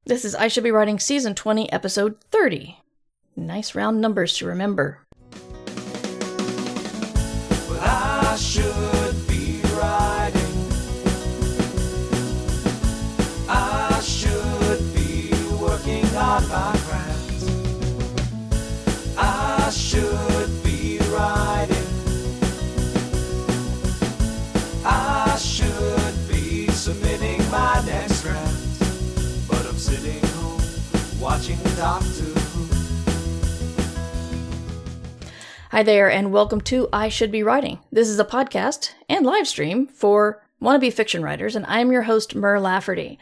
This is I Should Be Writing Season 20, Episode 30. Nice round numbers to remember. Well, I should be writing. I should be working on my craft. I should be writing. I should be submitting my next draft. But I'm sitting home watching Doctor Who. Hi there, and welcome to I Should Be Writing. This is a podcast and live stream for wannabe fiction writers, and I'm your host, Mer Lafferty.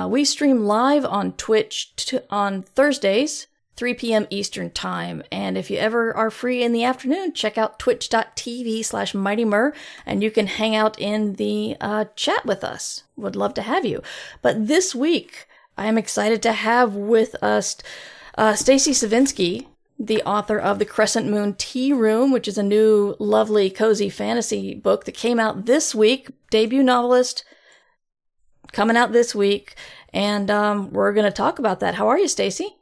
We stream live on Twitch on Thursdays, 3 p.m. Eastern Time, and if you ever are free in the afternoon, check out twitch.tv/MightyMer, and you can hang out in the chat with us. Would love to have you. But this week, I am excited to have with us Stacy Sivinski, the author of the Crescent Moon Tea Room, which is a new, lovely, cozy fantasy book that came out this week. Debut novelist coming out this week, and we're going to talk about that. How are you, Stacy?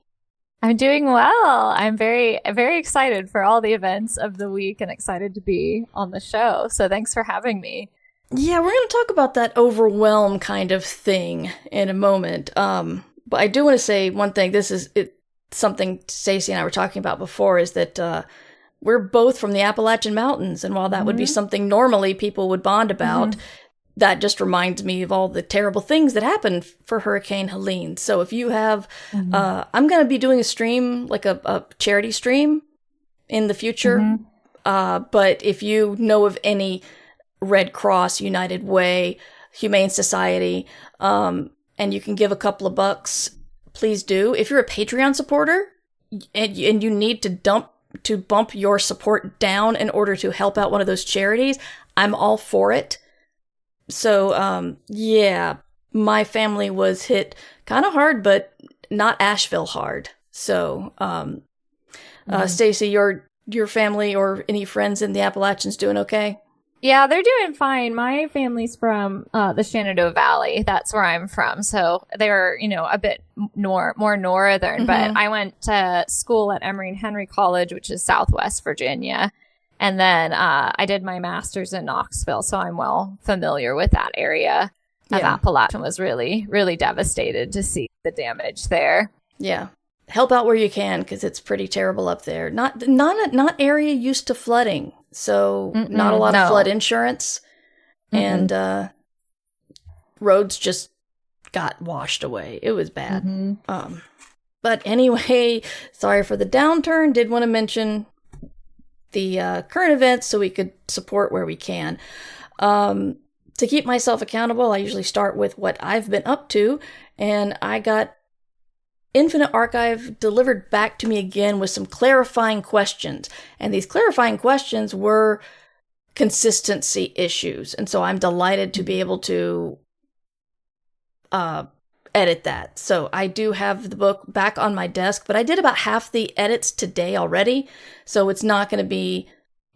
I'm doing well. I'm very, very excited for all the events of the week and excited to be on the show. So thanks for having me. Yeah, we're going to talk about that overwhelm kind of thing in a moment. But I do want to say one thing. This is something Stacey and I were talking about before, is that we're both from the Appalachian Mountains. And while that would be something normally people would bond about, that just reminds me of all the terrible things that happened for Hurricane Helene. So if you have, I'm going to be doing a stream, like a charity stream in the future. But if you know of any Red Cross, United Way, Humane Society, and you can give a couple of bucks, please do. If you're a Patreon supporter and you need to bump your support down in order to help out one of those charities, I'm all for it. So, yeah, my family was hit kind of hard, but not Asheville hard. So, Stacy, your family or any friends in the Appalachians doing okay? Yeah, they're doing fine. My family's from the Shenandoah Valley. That's where I'm from. So they're, a bit more northern. But I went to school at Emory and Henry College, which is Southwest Virginia. And then I did my master's in Knoxville. So I'm well familiar with that area of Appalachian. Was really, really devastated to see the damage there. Yeah. Help out where you can, because it's pretty terrible up there. Not area used to flooding. So not a lot of flood insurance, and roads just got washed away. It was bad. But anyway, sorry for the downturn. Did want to mention the current events so we could support where we can. To keep myself accountable, I usually start with what I've been up to, and I got Infinite Archive delivered back to me again with some clarifying questions. And these clarifying questions were consistency issues. And so I'm delighted to be able to edit that. So I do have the book back on my desk, but I did about half the edits today already. So it's not going to be,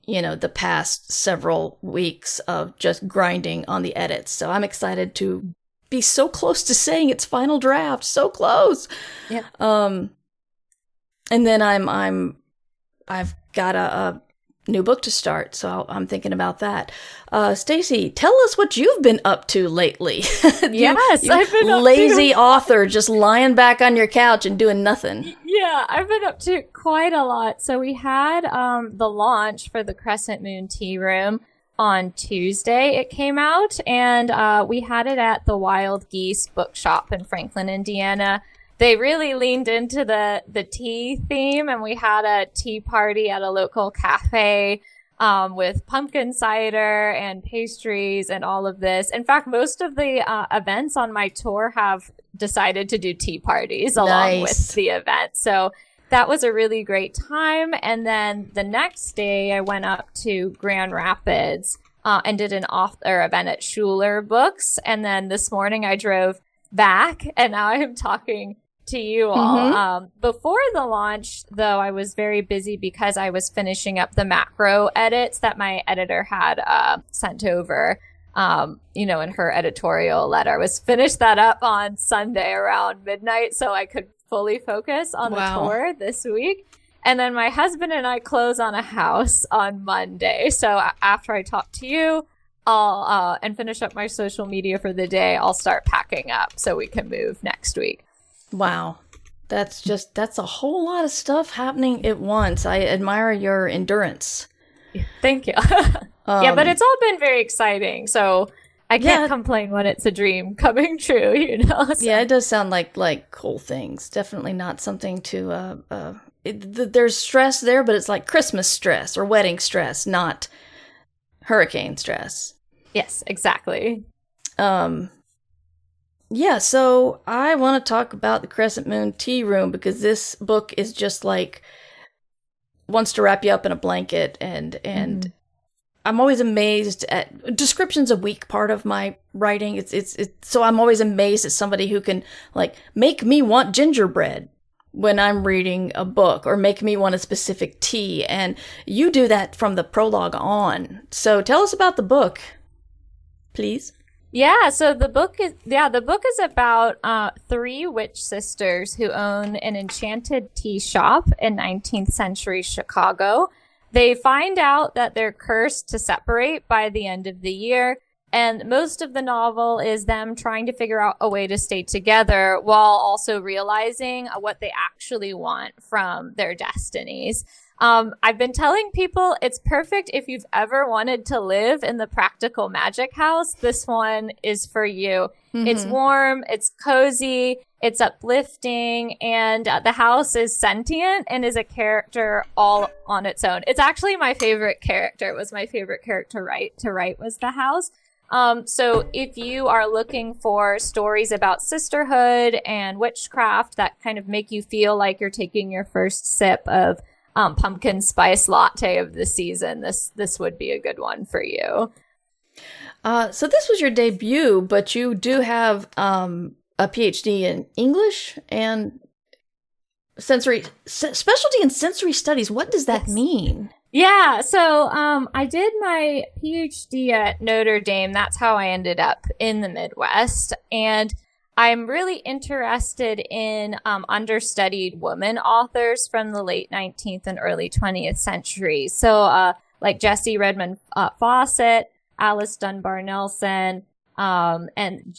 the past several weeks of just grinding on the edits. So I'm excited to be so close to saying it's final draft, so close. Yeah. And then I've got a new book to start, so I'm thinking about that. Stacy, tell us what you've been up to lately. Yes, I've been up lazy author, just lying back on your couch and doing nothing. Yeah, I've been up to quite a lot. So we had the launch for the Crescent Moon Tea Room on Tuesday. It came out, and we had it at the Wild Geese Bookshop in Franklin, Indiana. They really leaned into the tea theme, and we had a tea party at a local cafe with pumpkin cider and pastries and all of this. In fact, most of the events on my tour have decided to do tea parties along with the event. So that was a really great time. And then the next day I went up to Grand Rapids and did an author event at Schuler Books. And then this morning I drove back, and now I'm talking to you all. Before the launch, though, I was very busy because I was finishing up the macro edits that my editor had sent over. in her editorial letter. Was finished that up on Sunday around midnight so I could fully focus on the tour this week. And then my husband and I close on a house on Monday. So after I talk to you, I'll and finish up my social media for the day, I'll start packing up so we can move next week. Wow. That's a whole lot of stuff happening at once. I admire your endurance. Thank you. Yeah, but it's all been very exciting. So I can't complain when it's a dream coming true, So. Yeah, it does sound like cool things. Definitely not something to, there's stress there, but it's like Christmas stress or wedding stress, not hurricane stress. Yes, exactly. Yeah, so I want to talk about the Crescent Moon Tea Room because this book is just like wants to wrap you up in a blanket, and I'm always amazed at description's a weak part of my writing. It's so I'm always amazed at somebody who can like make me want gingerbread when I'm reading a book or make me want a specific tea, and you do that from the prologue on. So tell us about the book, please. Yeah, so the book is about 3 witch sisters who own an enchanted tea shop in 19th century Chicago. They find out that they're cursed to separate by the end of the year, and most of the novel is them trying to figure out a way to stay together while also realizing what they actually want from their destinies. I've been telling people it's perfect if you've ever wanted to live in the practical magic house. This one is for you. Mm-hmm. It's warm, it's cozy, it's uplifting, and the house is sentient and is a character all on its own. It's actually my favorite character. It was my favorite character to write was the house. So if you are looking for stories about sisterhood and witchcraft that kind of make you feel like you're taking your first sip of pumpkin spice latte of the season, this would be a good one for you. So this was your debut, but you do have a PhD in English and specialty in sensory studies. What does that mean? Yeah, so I did my PhD at Notre Dame. That's how I ended up in the Midwest, and I'm really interested in understudied women authors from the late 19th and early 20th century. So like Jessie Redmond Fawcett, Alice Dunbar Nelson, and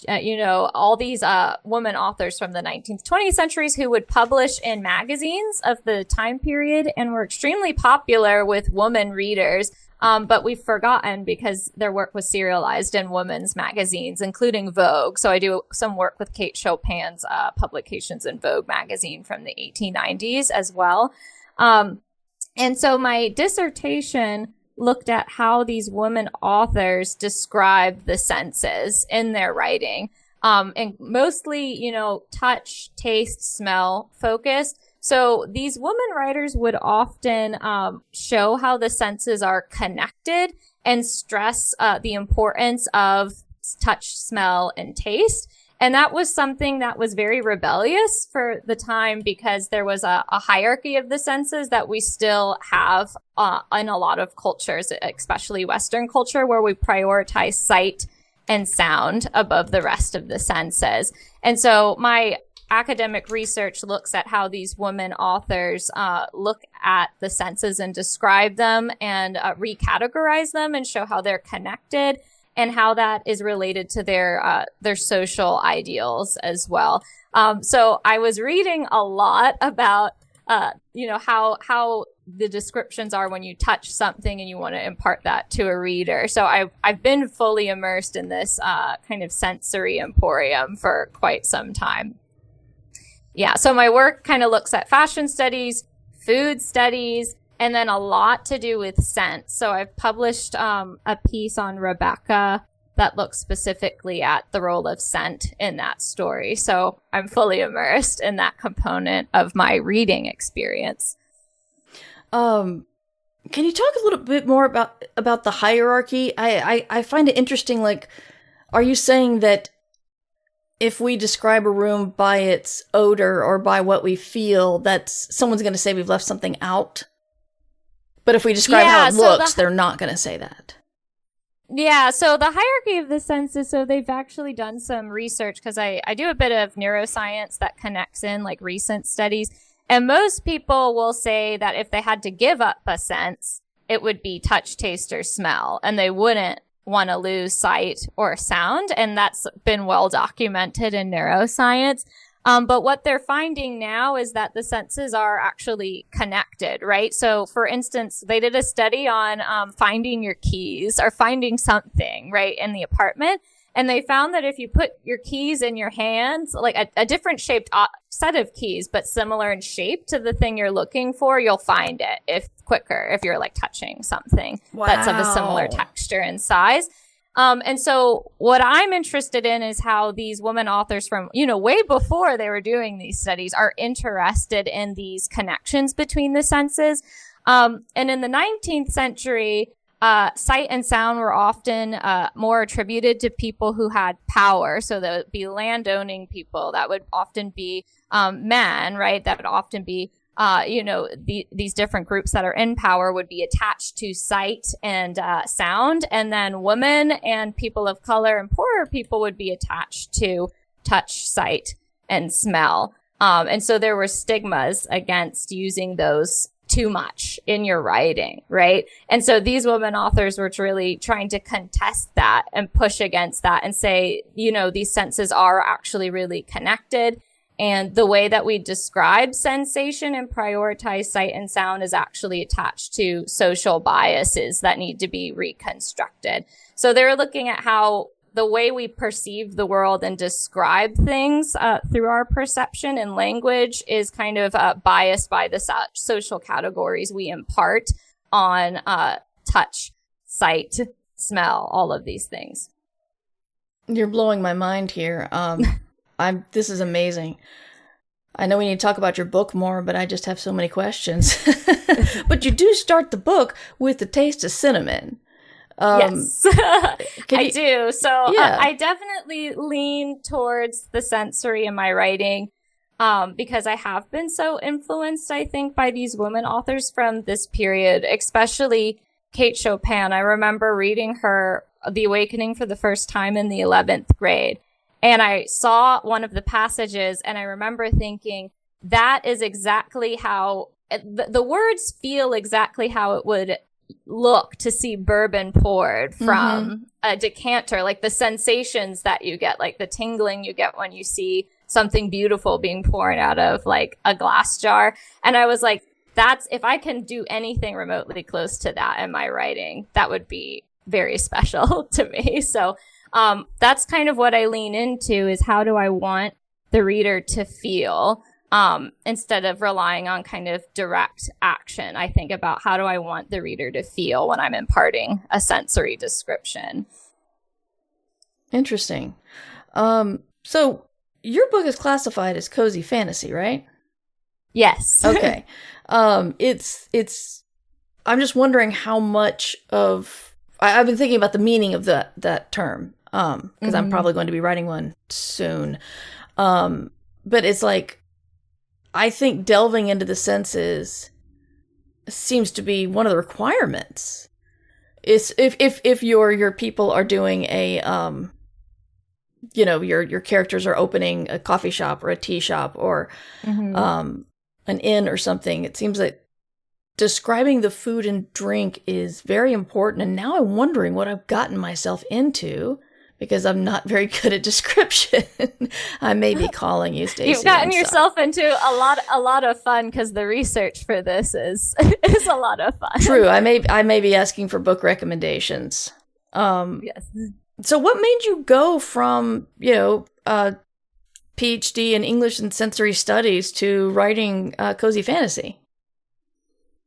all these women authors from the 19th, 20th centuries who would publish in magazines of the time period and were extremely popular with women readers. But we've forgotten because their work was serialized in women's magazines, including Vogue. So I do some work with Kate Chopin's publications in Vogue magazine from the 1890s as well. And so my dissertation looked at how these women authors describe the senses in their writing, and mostly, touch, taste, smell focused. So these women writers would often show how the senses are connected and stress the importance of touch, smell, and taste. And that was something that was very rebellious for the time because there was a hierarchy of the senses that we still have in a lot of cultures, especially Western culture, where we prioritize sight and sound above the rest of the senses. And so my academic research looks at how these women authors look at the senses and describe them and recategorize them and show how they're connected and how that is related to their social ideals as well. So I was reading a lot about how the descriptions are when you touch something and you want to impart that to a reader. So I've been fully immersed in this kind of sensory emporium for quite some time. Yeah, so my work kind of looks at fashion studies, food studies, and then a lot to do with scent. So I've published a piece on Rebecca that looks specifically at the role of scent in that story. So I'm fully immersed in that component of my reading experience. Can you talk a little bit more about the hierarchy? I find it interesting, like, are you saying that if we describe a room by its odor or by what we feel, that's someone's going to say we've left something out? But if we describe how it looks, they're not going to say that. Yeah, so the hierarchy of the senses, so they've actually done some research because I do a bit of neuroscience that connects in like recent studies. And most people will say that if they had to give up a sense, it would be touch, taste, or smell, and they wouldn't want to lose sight or sound. And that's been well documented in neuroscience. But what they're finding now is that the senses are actually connected, right? So for instance, they did a study on finding your keys or finding something, right, in the apartment. And they found that if you put your keys in your hands, like a different shaped set of keys, but similar in shape to the thing you're looking for, you'll find it if you're like touching something that's of a similar texture and size. And so what I'm interested in is how these women authors from, way before they were doing these studies are interested in these connections between the senses. And in the 19th century, sight and sound were often more attributed to people who had power. So that would be landowning people. That would often be men, right? That would often be these different groups that are in power would be attached to sight and sound. And then women and people of color and poorer people would be attached to touch, sight, and smell. And so there were stigmas against using those too much in your writing, right? And so these women authors were really trying to contest that and push against that and say, these senses are actually really connected. And the way that we describe sensation and prioritize sight and sound is actually attached to social biases that need to be reconstructed. So they're looking at how the way we perceive the world and describe things through our perception and language is kind of biased by the social categories we impart on touch, sight, smell, all of these things. You're blowing my mind here. This is amazing. I know we need to talk about your book more, but I just have so many questions. But you do start the book with the taste of cinnamon. Yes, I do. So Yeah. I definitely lean towards the sensory in my writing because I have been so influenced, I think, by these women authors from this period, especially Kate Chopin. I remember reading her The Awakening for the first time in the 11th grade. And I saw one of the passages and I remember thinking that is exactly how the words feel exactly how it would look to see bourbon poured from a decanter, like the sensations that you get, like the tingling you get when you see something beautiful being poured out of like a glass jar. And I was like, if I can do anything remotely close to that in my writing, that would be very special to me. So that's kind of what I lean into is how do I want the reader to feel instead of relying on kind of direct action. I think about how do I want the reader to feel when I'm imparting a sensory description. Interesting. So your book is classified as cozy fantasy, right? Yes. Okay. I'm just wondering how much of I've been thinking about the meaning of that term. Because I'm probably going to be writing one soon. But it's like, I think delving into the senses seems to be one of the requirements. Is if your people are doing a, your characters are opening a coffee shop or a tea shop or an inn or something, it seems like describing the food and drink is very important. And now I'm wondering what I've gotten myself into. Because I'm not very good at description. I may be calling you, Stacy. You've gotten yourself into a lot of fun because the research for this is a lot of fun. True. I may be asking for book recommendations. Yes. So what made you go from, PhD in English and Sensory Studies to writing cozy fantasy?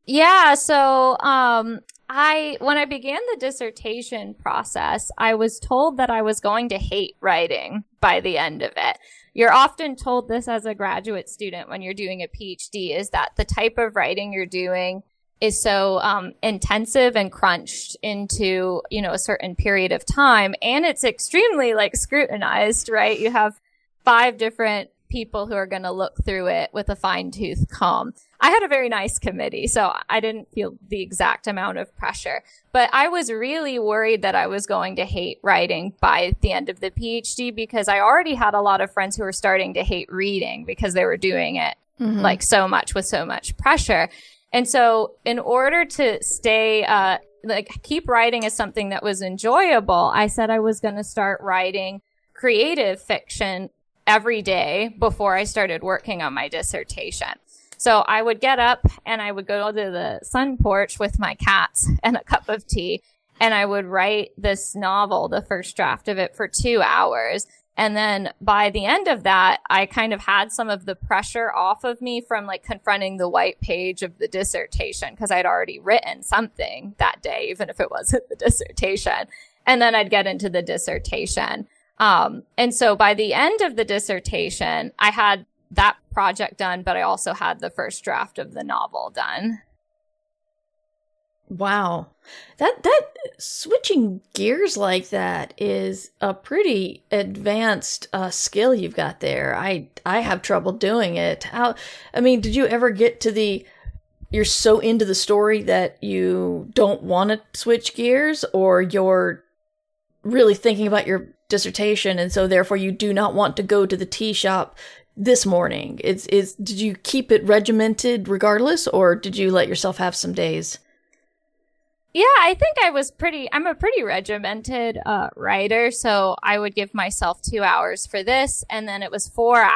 Yeah, so when I began the dissertation process, I was told that I was going to hate writing by the end of it. You're often told this as a graduate student when you're doing a PhD, is that the type of writing you're doing is so intensive and crunched into, a certain period of time. And it's extremely scrutinized, right? You have 5 different people who are going to look through it with a fine-tooth comb. I had a very nice committee, so I didn't feel the exact amount of pressure. But I was really worried that I was going to hate writing by the end of the PhD, because I already had a lot of friends who were starting to hate reading because they were doing it like so much with so much pressure. And so in order to stay, keep writing as something that was enjoyable, I said I was going to start writing creative fiction every day before I started working on my dissertation. So I would get up and I would go to the sun porch with my cats and a cup of tea, and I would write this novel, the first draft of it, for 2 hours. And then by the end of that, I kind of had some of the pressure off of me from like confronting the white page of the dissertation, because I'd already written something that day, even if it wasn't the dissertation. And then I'd get into the dissertation. And so by the end of the dissertation, I had that project done, but I also had the first draft of the novel done. Wow. That switching gears like that is a pretty advanced skill you've got there. I have trouble doing it. Did you ever get to you're so into the story that you don't want to switch gears, or you're really thinking about your dissertation and so therefore you do not want to go to the tea shop this morning? Did you keep it regimented regardless, or did you let yourself have some days? Yeah, I think I'm a pretty regimented writer. So I would give myself 2 hours for this, and then it was 4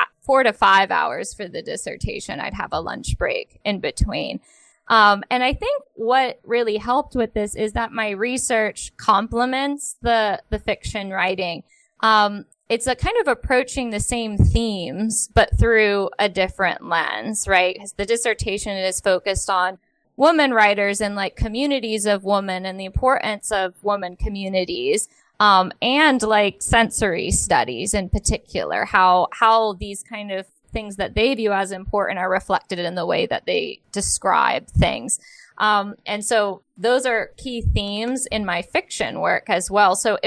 to 5 hours for the dissertation. I'd have a lunch break in between. And I think what really helped with this is that my research complements the fiction writing. It's a kind of approaching the same themes, but through a different lens, right? Because the dissertation is focused on women writers and like communities of women and the importance of women communities, and like sensory studies in particular, how these kind of things that they view as important are reflected in the way that they describe things. And so those are key themes in my fiction work as well. So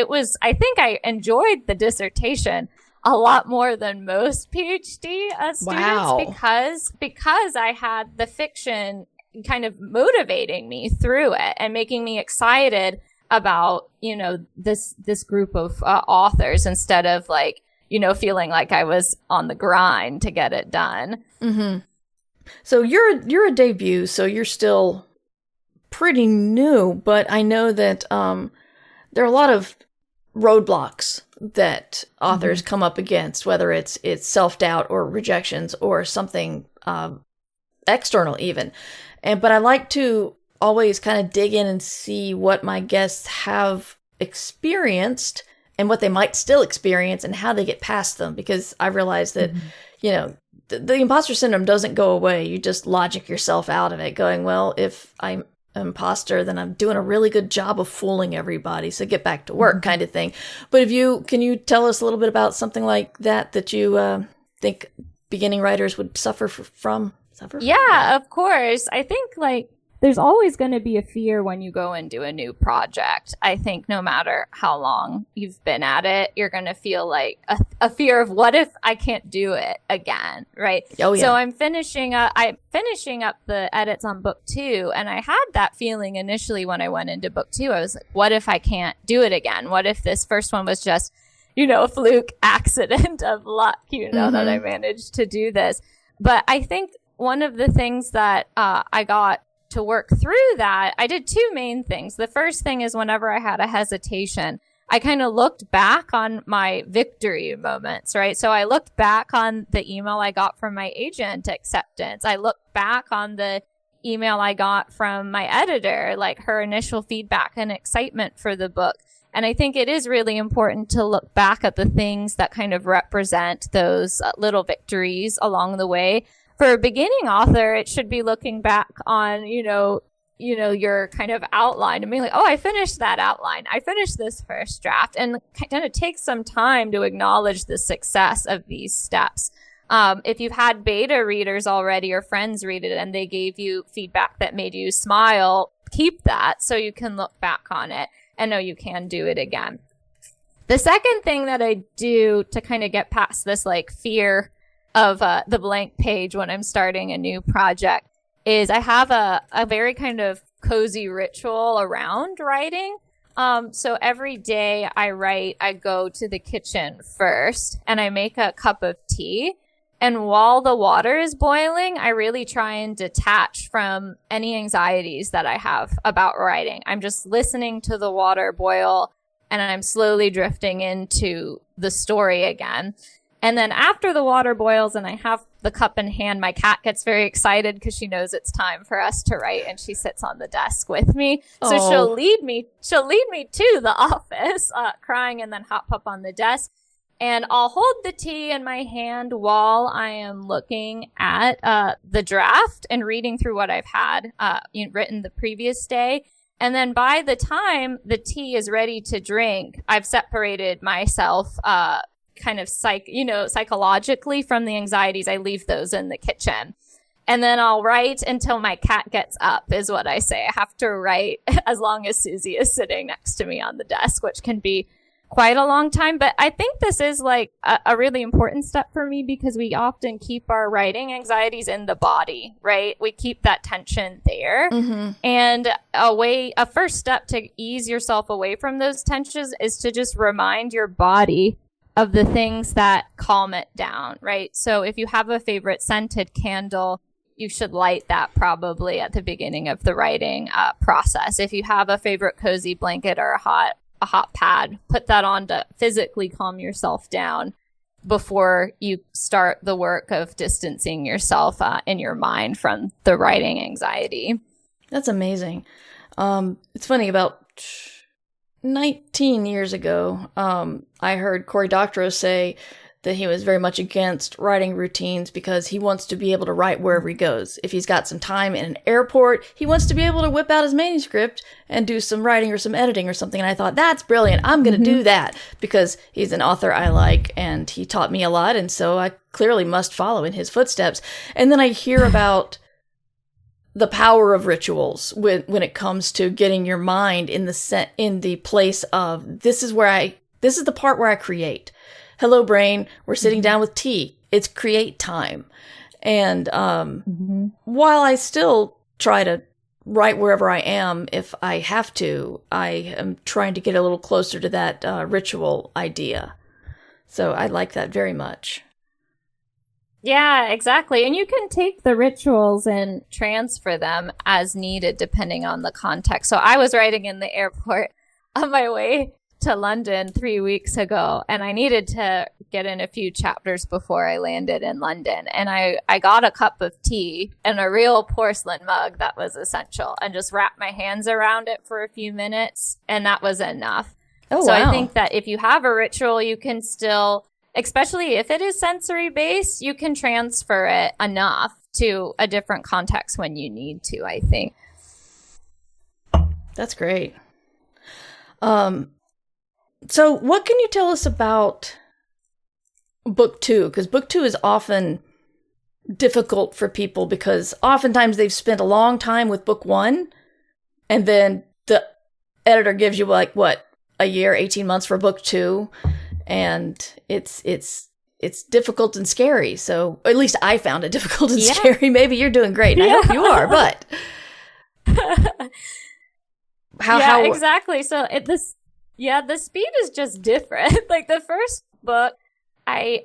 I think I enjoyed the dissertation a lot more than most PhD students, because I had the fiction kind of motivating me through it and making me excited about, this group of authors, instead of like, feeling like I was on the grind to get it done. Mm-hmm. So you're a debut, so you're still pretty new, but I know that there are a lot of roadblocks that authors come up against, whether it's self-doubt or rejections or something external even. But I like to always kind of dig in and see what my guests have experienced and what they might still experience and how they get past them, because I realize that, the imposter syndrome doesn't go away. You just logic yourself out of it, going, well, if I'm an imposter, then I'm doing a really good job of fooling everybody, so get back to work kind of thing. But can you tell us a little bit about something like that you think beginning writers would suffer from? Yeah, of course. I think there's always going to be a fear when you go and do a new project. I think no matter how long you've been at it, you're going to feel like a fear of what if I can't do it again, right? Oh, yeah. So I'm finishing up the edits on book 2, and I had that feeling initially when I went into book 2. I was like, what if I can't do it again? What if this first one was just, a fluke accident of luck, that I managed to do this? But I think one of the things that I got to work through that, I did 2 main things. The first thing is whenever I had a hesitation, I kind of looked back on my victory moments, right? So I looked back on the email I got from my agent acceptance. I looked back on the email I got from my editor, like her initial feedback and excitement for the book. And I think it is really important to look back at the things that kind of represent those little victories along the way. For a beginning author, it should be looking back on, your kind of outline and being like, oh, I finished that outline. I finished this first draft, and kind of take some time to acknowledge the success of these steps. If you've had beta readers already or friends read it and they gave you feedback that made you smile, keep that so you can look back on it and know you can do it again. The second thing that I do to kind of get past this fear of the blank page when I'm starting a new project is I have a very kind of cozy ritual around writing. So every day I write, I go to the kitchen first and I make a cup of tea. And while the water is boiling, I really try and detach from any anxieties that I have about writing. I'm just listening to the water boil and I'm slowly drifting into the story again. And then after the water boils and I have the cup in hand, my cat gets very excited because she knows it's time for us to write, and she sits on the desk with me. So she'll lead me to the office, crying, and then hop up on the desk. And I'll hold the tea in my hand while I am looking at the draft and reading through what I've had written the previous day. And then by the time the tea is ready to drink, I've separated myself kind of psychologically from the anxieties. I leave those in the kitchen. And then I'll write until my cat gets up, is what I say. I have to write as long as Susie is sitting next to me on the desk, which can be quite a long time. But I think this is like a really important step for me because we often keep our writing anxieties in the body, right? We keep that tension there. Mm-hmm. And a first step to ease yourself away from those tensions is to just remind your body of the things that calm it down, right? So if you have a favorite scented candle, you should light that probably at the beginning of the writing process. If you have a favorite cozy blanket or a hot pad, put that on to physically calm yourself down before you start the work of distancing yourself in your mind from the writing anxiety. That's amazing. It's funny, about 19 years ago, I heard Cory Doctorow say that he was very much against writing routines because he wants to be able to write wherever he goes. If he's got some time in an airport, he wants to be able to whip out his manuscript and do some writing or some editing or something. And I thought, that's brilliant. I'm going to do that because he's an author I like and he taught me a lot. And so I clearly must follow in his footsteps. And then I hear about the power of rituals when it comes to getting your mind in the place of this is the part where I create. Hello, brain. We're sitting down with tea. It's create time. And while I still try to write wherever I am, if I have to, I am trying to get a little closer to that ritual idea. So I like that very much. Yeah, exactly. And you can take the rituals and transfer them as needed depending on the context. So I was writing in the airport on my way to London 3 weeks ago, and I needed to get in a few chapters before I landed in London. And I got a cup of tea and a real porcelain mug that was essential and just wrapped my hands around it for a few minutes, and that was enough. Oh, so wow. I think that if you have a ritual, you can still, especially if it is sensory based, you can transfer it enough to a different context when you need to, I think. That's great. So what can you tell us about book 2? Because book 2 is often difficult for people because oftentimes they've spent a long time with book 1 and then the editor gives you like, what, a year, 18 months for book 2. And it's difficult and scary. So at least I found it difficult and scary. Maybe you're doing great. And I hope you are, but how exactly. So the speed is just different. Like the first book, I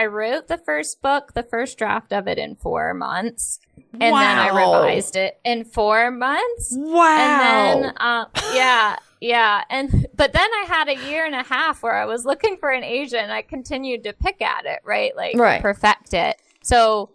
wrote the first book, the first draft of it in 4 months. And then I revised it in 4 months. Wow. And then, but then I had a year and a half where I was looking for an agent and I continued to pick at it, right? Perfect it. So,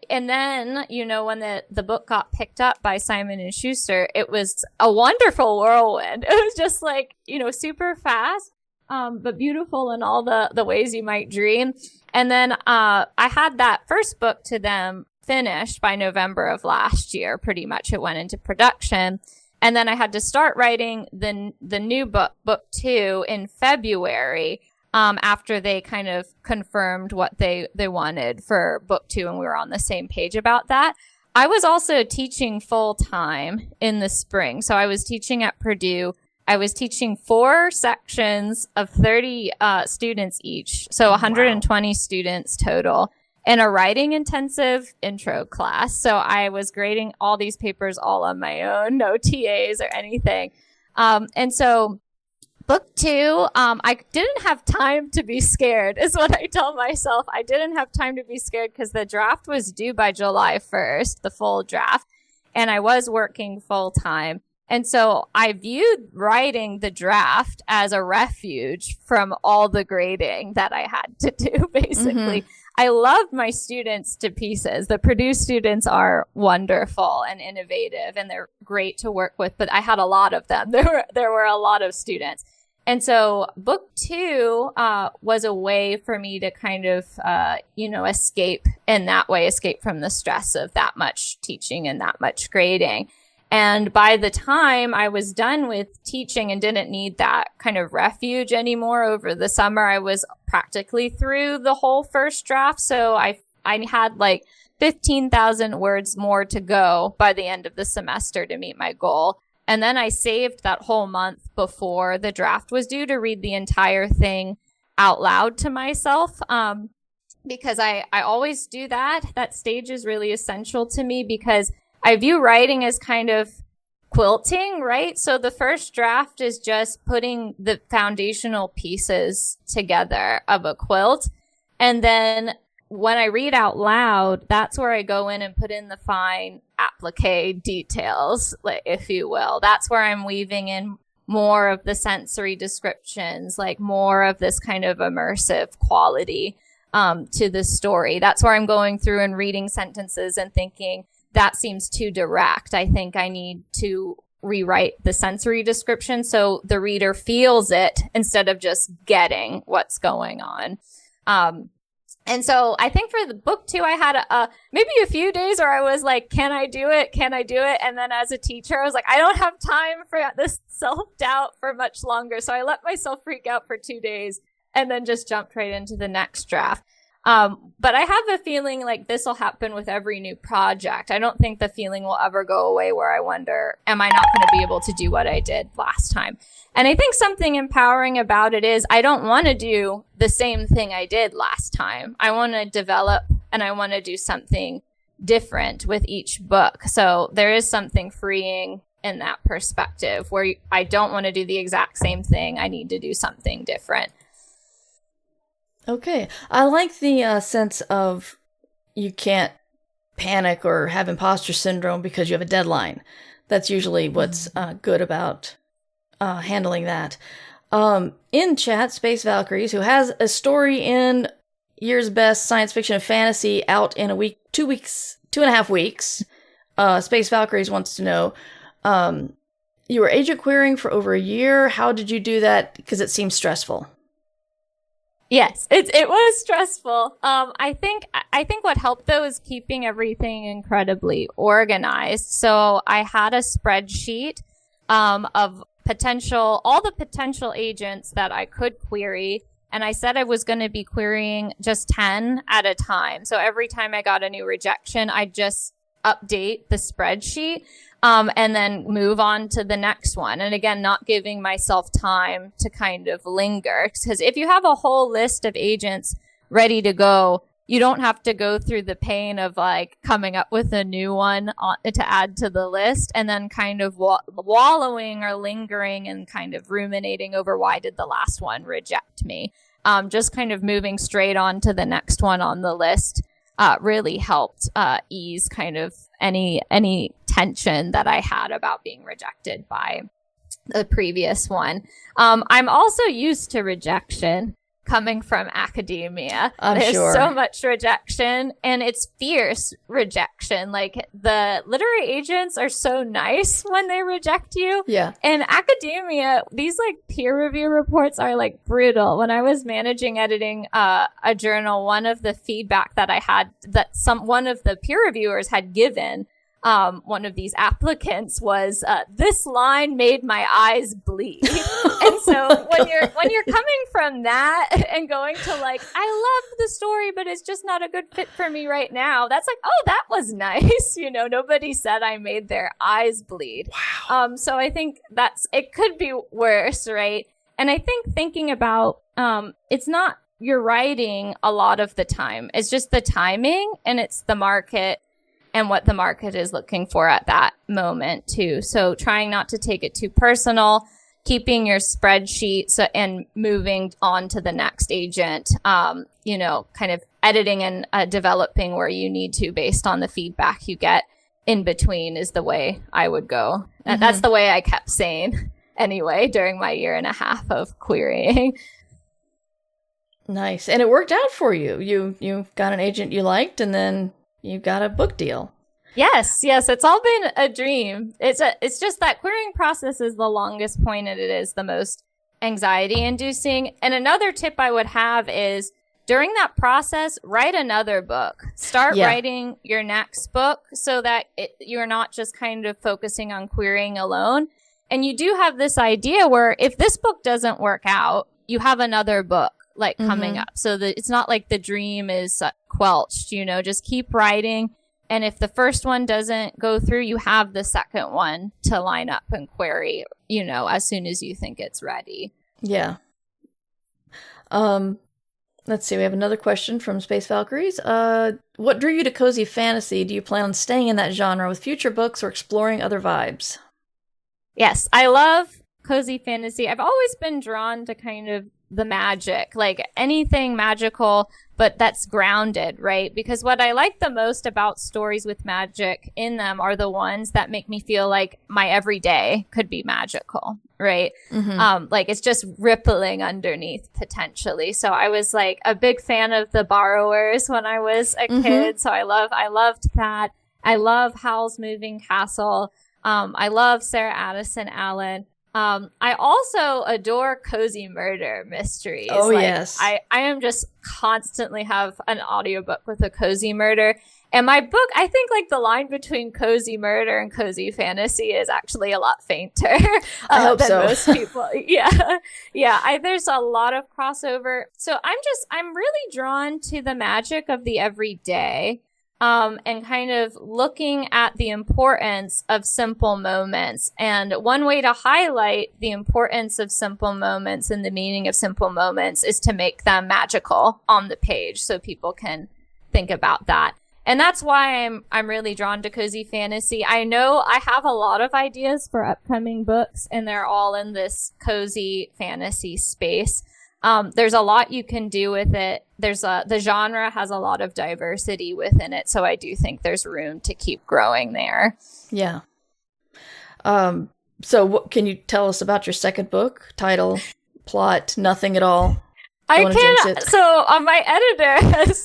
and then, when the book got picked up by Simon & Schuster, it was a wonderful whirlwind. It was just like, super fast, but beautiful in all the ways you might dream. And then I had that first book to them finished by November of last year. Pretty much it went into production. And then I had to start writing the new book 2 in February, after they kind of confirmed what they wanted for book 2, and we were on the same page about that. I was also teaching full time in the spring. So I was teaching at Purdue. I was teaching 4 sections of 30 students each. So 120 students total. in a writing intensive intro class. So I was grading all these papers all on my own, no TAs or anything. And so book 2, I didn't have time to be scared is what I tell myself. I didn't have time to be scared because the draft was due by July 1st, the full draft, and I was working full time. And so I viewed writing the draft as a refuge from all the grading that I had to do, basically. Mm-hmm. I loved my students to pieces. The Purdue students are wonderful and innovative, and they're great to work with, but I had a lot of them. There were a lot of students. And so book 2 was a way for me to kind of, escape in that way, escape from the stress of that much teaching and that much grading. And by the time I was done with teaching and didn't need that kind of refuge anymore over the summer, I was practically through the whole first draft. So I had like 15,000 words more to go by the end of the semester to meet my goal. And then I saved that whole month before the draft was due to read the entire thing out loud to myself. Because I always do that. That stage is really essential to me because I view writing as kind of quilting, right? So the first draft is just putting the foundational pieces together of a quilt. And then when I read out loud, that's where I go in and put in the fine applique details, if you will. That's where I'm weaving in more of the sensory descriptions, like more of this kind of immersive quality to the story. That's where I'm going through and reading sentences and thinking, that seems too direct. I think I need to rewrite the sensory description so the reader feels it instead of just getting what's going on. And so I think for the book 2, I had maybe a few days where I was like, can I do it? Can I do it? And then as a teacher, I was like, I don't have time for this self-doubt for much longer. So I let myself freak out for 2 days and then just jumped right into the next draft. But I have a feeling like this will happen with every new project. I don't think the feeling will ever go away where I wonder, am I not going to be able to do what I did last time? And I think something empowering about it is I don't want to do the same thing I did last time. I want to develop and I want to do something different with each book. So there is something freeing in that perspective where I don't want to do the exact same thing. I need to do something different. Okay. I like the sense of you can't panic or have imposter syndrome because you have a deadline. That's usually what's good about handling that. In chat, Space Valkyries, who has a story in Year's Best Science Fiction and Fantasy out in a week, 2.5 weeks. Space Valkyries wants to know, you were agent querying for over a year. How did you do that? Because it seems stressful. Yes, it was stressful. I think what helped though is keeping everything incredibly organized. So I had a spreadsheet of all the potential agents that I could query. And I said I was going to be querying just 10 at a time. So every time I got a new rejection, I just update the spreadsheet. And then move on to the next one. And again, not giving myself time to kind of linger. Because if you have a whole list of agents ready to go, you don't have to go through the pain of like coming up with a new one to add to the list and then kind of wallowing or lingering and kind of ruminating over why did the last one reject me. Just kind of moving straight on to the next one on the list really helped ease kind of any tension that I had about being rejected by the previous one. I'm also used to rejection coming from academia. There's so much rejection and it's fierce rejection. Like the literary agents are so nice when they reject you. Yeah. And academia, these like peer review reports are like brutal. When I was managing editing a journal, one of the feedback that I had that one of the peer reviewers had given one of these applicants was, this line made my eyes bleed. And so when you're coming from that and going to like, I love the story, but it's just not a good fit for me right now. That's like, oh, that was nice. Nobody said I made their eyes bleed. Wow. So I think it could be worse, right? And I think thinking about, it's not you're writing a lot of the time. It's just the timing, and it's the market and what the market is looking for at that moment too. So trying not to take it too personal, keeping your spreadsheet and moving on to the next agent, you know, kind of editing and developing where you need to based on the feedback you get in between is the way I would go. And that's the way I kept saying anyway during my 1.5 years of querying. Nice. And it worked out for you. You got an agent you liked, and then you got a book deal. Yes. It's all been a dream. It's just that querying process is the longest point, and it is the most anxiety inducing. And another tip I would have is during that process, write another book. Start writing your next book so that you're not just kind of focusing on querying alone. And you do have this idea where if this book doesn't work out, you have another book like coming up, so that it's not like the dream is quelched, you know, just keep writing. And if the first one doesn't go through, you have the second one to line up and query, you know, as soon as you think it's ready. Yeah. Let's see. We have another question from Space Valkyries. What drew you to cozy fantasy? Do you plan on staying in that genre with future books or exploring other vibes? Yes, I love cozy fantasy. I've always been drawn to kind of the magic, like anything magical, but that's grounded, right? Because what I like the most about stories with magic in them are the ones that make me feel like my everyday could be magical, right? Like it's just rippling underneath potentially. So I was like a big fan of The Borrowers when I was a kid. So I loved that. I love Howl's Moving Castle. I love Sarah Addison Allen. I also adore cozy murder mysteries. Oh, yes. I am just constantly have an audiobook with a cozy murder. And my book, I think like the line between cozy murder and cozy fantasy is actually a lot fainter I hope than so. most people. Yeah. There's a lot of crossover. So I'm really drawn to the magic of the everyday. And kind of looking at the importance of simple moments. And one way to highlight the importance of simple moments and the meaning of simple moments is to make them magical on the page so people can think about that. And that's why I'm really drawn to cozy fantasy. I know I have a lot of ideas for upcoming books, and they're all in this cozy fantasy space. There's a lot you can do with it. The genre has a lot of diversity within it. So I do think there's room to keep growing there. Yeah. So what can you tell us about your second book? Title, plot, nothing at all? I can. So my editor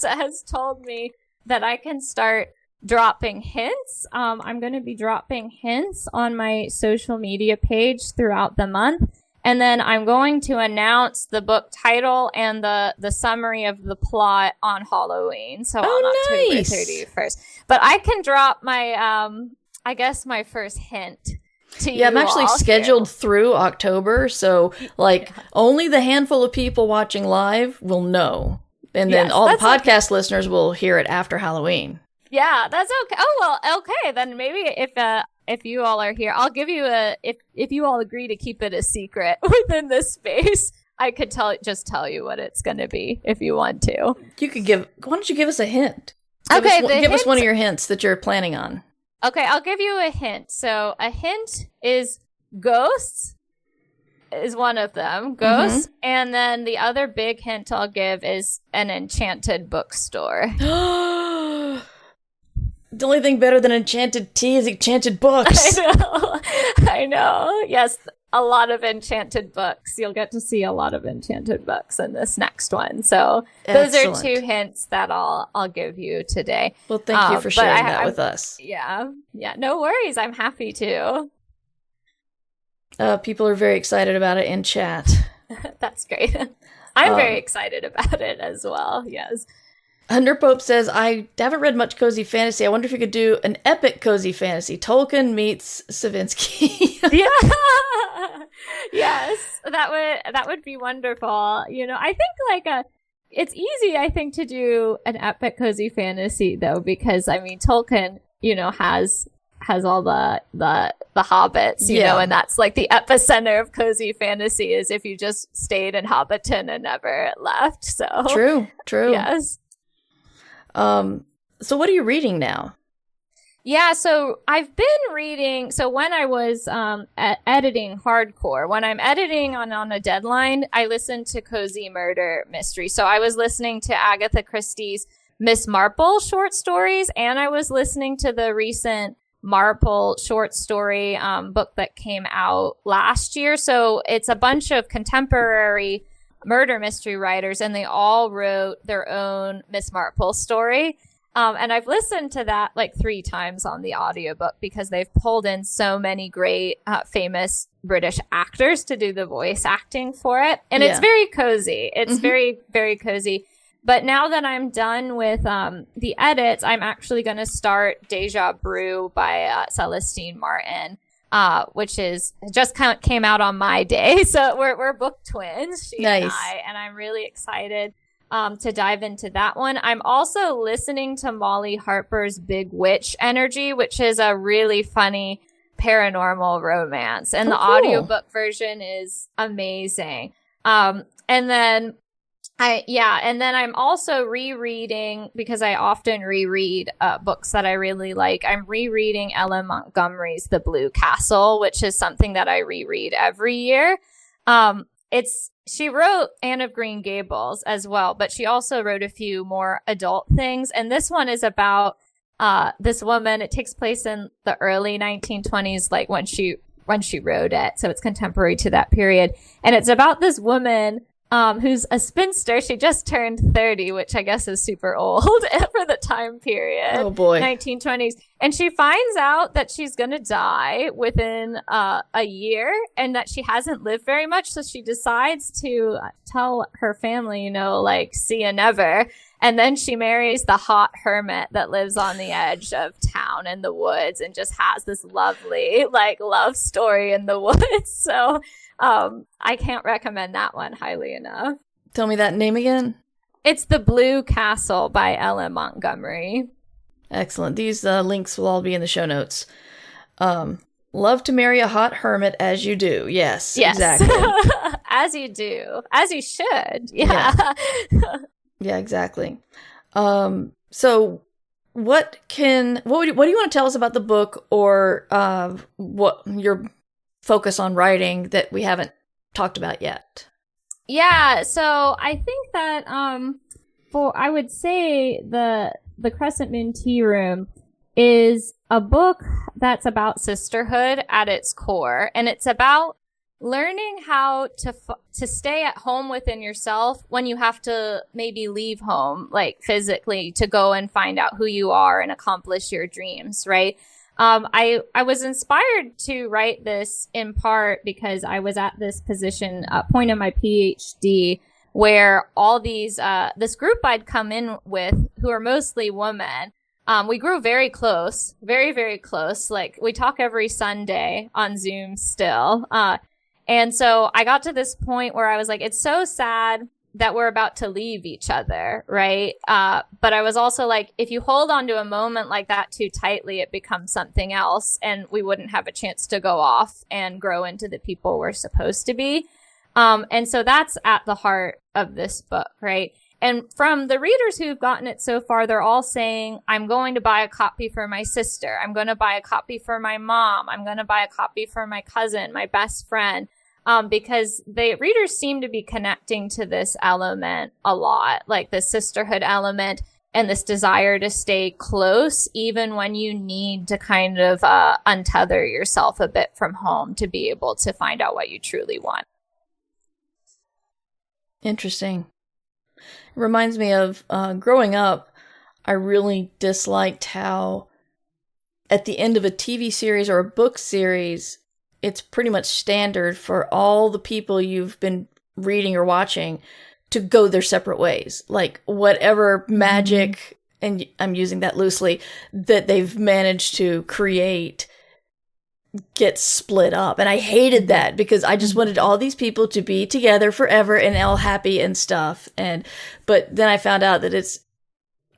has told me that I can start dropping hints. I'm going to be dropping hints on my social media page throughout the month. And then I'm going to announce the book title and the summary of the plot on Halloween. So on October 31st. But I can drop my, I guess my first hint to you. Yeah, I'm actually scheduled through October. So like only the handful of people watching live will know. And then all the podcast listeners will hear it after Halloween. Yeah, that's okay. Oh, well, okay. Then maybe if you all are here, I'll give you if you all agree to keep it a secret within this space, I could just tell you what it's going to be if you want to. Why don't you give us a hint? Give us one of your hints that you're planning on. Okay, I'll give you a hint. So a hint is ghosts is one of them. Ghosts. And then the other big hint I'll give is an enchanted bookstore. The only thing better than enchanted tea is enchanted books. I know. Yes, a lot of enchanted books. You'll get to see a lot of enchanted books in this next one. So those are two hints that I'll give you today. Well, thank you for sharing that with us. Yeah. No worries. I'm happy to. People are very excited about it in chat. That's great. I'm very excited about it as well. Yes. Underpope says, I haven't read much cozy fantasy. I wonder if you could do an epic cozy fantasy. Tolkien meets Sivinski. Yeah. Yes. That would be wonderful. You know, I think it's easy, I think, to do an epic cozy fantasy though, because I mean, Tolkien, you know, has has all the hobbits, you know, and that's like the epicenter of cozy fantasy is if you just stayed in Hobbiton and never left. So true. Yes. So what are you reading now? Yeah, so I've been reading. So when I was editing hardcore, when I'm editing on a deadline, I listen to cozy murder mystery. So I was listening to Agatha Christie's Miss Marple short stories, and I was listening to the recent Marple short story book that came out last year. So it's a bunch of contemporary murder mystery writers, and they all wrote their own Miss Marple story. And I've listened to that like 3 times on the audiobook because they've pulled in so many great, famous British actors to do the voice acting for it. And it's very cozy. It's very, very cozy. But now that I'm done with the edits, I'm actually going to start Deja Brew by Celestine Martin, which is just kind of came out on my day. So we're book twins, she and I, and I'm really excited to dive into that one. I'm also listening to Molly Harper's Big Witch Energy, which is a really funny paranormal romance. And the audiobook version is amazing. And then I'm also rereading, because I often reread books that I really like. I'm rereading Ellen Montgomery's The Blue Castle, which is something that I reread every year. She wrote Anne of Green Gables as well, but she also wrote a few more adult things. And this one is about this woman. It takes place in the early 1920s, like when she wrote it. So it's contemporary to that period. And it's about this woman who's a spinster. She just turned 30, which I guess is super old for the time period. Oh boy. 1920s. And she finds out that she's going to die within a year and that she hasn't lived very much. So she decides to tell her family, you know, like, see you never. And then she marries the hot hermit that lives on the edge of town in the woods and just has this lovely, like, love story in the woods. So I can't recommend that one highly enough. Tell me that name again. It's The Blue Castle by Ellen Montgomery. Excellent. These links will all be in the show notes. Love to marry a hot hermit as you do. Yes. Exactly. As you do. As you should. Yeah. Yeah, exactly. So what do you want to tell us about the book, or what your focus on writing that we haven't talked about yet? Yeah, so I think that I would say the Crescent Moon Tea Room is a book that's about sisterhood at its core, and it's about learning how to stay at home within yourself when you have to maybe leave home, like physically, to go and find out who you are and accomplish your dreams, right? I was inspired to write this in part because I was at this point in my PhD where all these, this group I'd come in with, who are mostly women, we grew very close, very, very close. Like, we talk every Sunday on Zoom still. And so I got to this point where I was like, it's so sad that we're about to leave each other, right? But I was also like, if you hold on to a moment like that too tightly, it becomes something else, and we wouldn't have a chance to go off and grow into the people we're supposed to be. And so that's at the heart of this book, right? And from the readers who've gotten it so far, they're all saying, I'm going to buy a copy for my sister. I'm going to buy a copy for my mom. I'm going to buy a copy for my cousin, my best friend. Because the readers seem to be connecting to this element a lot, like the sisterhood element and this desire to stay close, even when you need to kind of untether yourself a bit from home to be able to find out what you truly want. Interesting. It reminds me of growing up, I really disliked how at the end of a TV series or a book series, it's pretty much standard for all the people you've been reading or watching to go their separate ways. Like, whatever magic, and I'm using that loosely, that they've managed to create gets split up. And I hated that because I just wanted all these people to be together forever and all happy and stuff. But then I found out that it's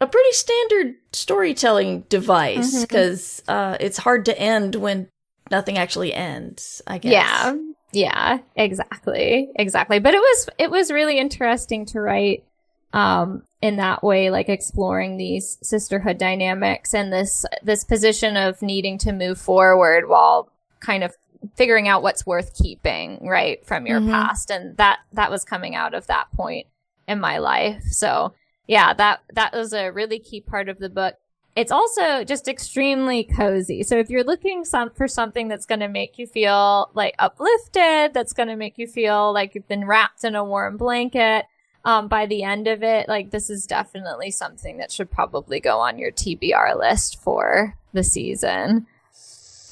a pretty standard storytelling device, because it's hard to end when nothing actually ends, I guess. Yeah, exactly. But it was really interesting to write in that way, like exploring these sisterhood dynamics and this position of needing to move forward while kind of figuring out what's worth keeping, right, from your past. And that was coming out of that point in my life. So yeah, that was a really key part of the book. It's also just extremely cozy. So if you're looking for something that's going to make you feel like uplifted, that's going to make you feel like you've been wrapped in a warm blanket, by the end of it, like this is definitely something that should probably go on your TBR list for the season.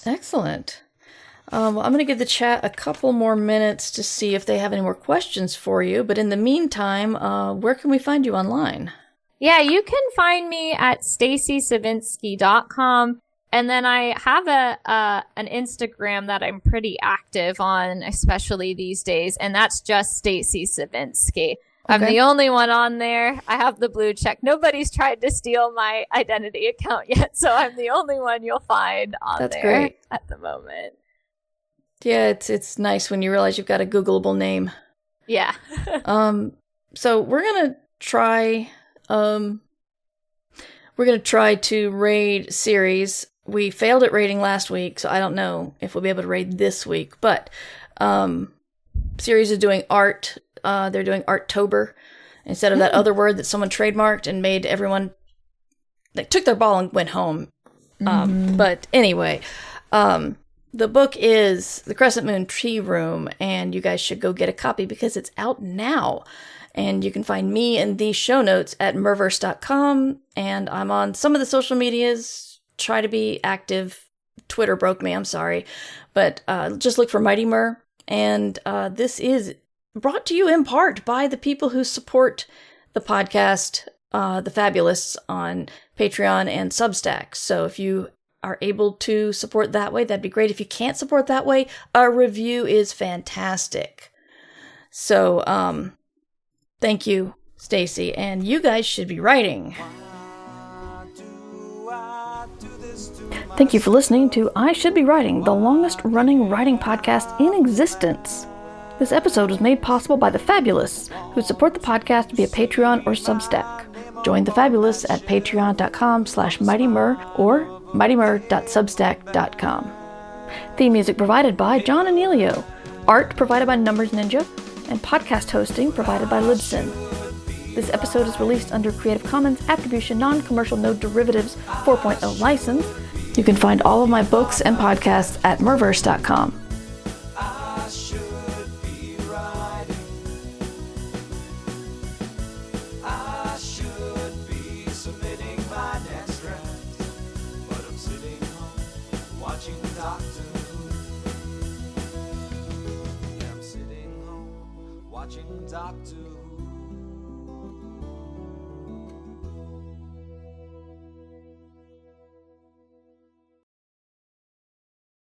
Excellent. Well, I'm going to give the chat a couple more minutes to see if they have any more questions for you. But in the meantime, where can we find you online? Yeah, you can find me at stacysivinski.com. And then I have an Instagram that I'm pretty active on, especially these days. And that's just Stacy Sivinski. Okay. I'm the only one on there. I have the blue check. Nobody's tried to steal my identity account yet. So I'm the only one you'll find on That's there great. At the moment. Yeah, it's nice when you realize you've got a Googleable name. Yeah. So we're gonna try to raid series. We failed at raiding last week, so I don't know if we'll be able to raid this week. But series is doing art. They're doing Arttober instead of that other word that someone trademarked and made everyone. They took their ball and went home. But anyway, the book is The Crescent Moon Tea Room, and you guys should go get a copy because it's out now. And you can find me in the show notes at merverse.com, and I'm on some of the social medias. Try to be active. Twitter broke me, I'm sorry. But just look for Mighty Mer. And this is brought to you in part by the people who support the podcast, the Fabulous, on Patreon and Substack. So if you are able to support that way, that'd be great. If you can't support that way, a review is fantastic. So, thank you, Stacy, and you guys should be writing. Thank you for listening to I Should Be Writing, the longest running writing podcast in existence. This episode was made possible by the Fabulous, who support the podcast via Patreon or Substack. Join the Fabulous at patreon.com/mightymer or mightymer.substack.com. Theme music provided by John Anelio, art provided by Numbers Ninja, and podcast hosting provided by Libsyn. This episode is released under Creative Commons Attribution Non-Commercial No Derivatives 4.0 license. You can find all of my books and podcasts at merverse.com. Doctor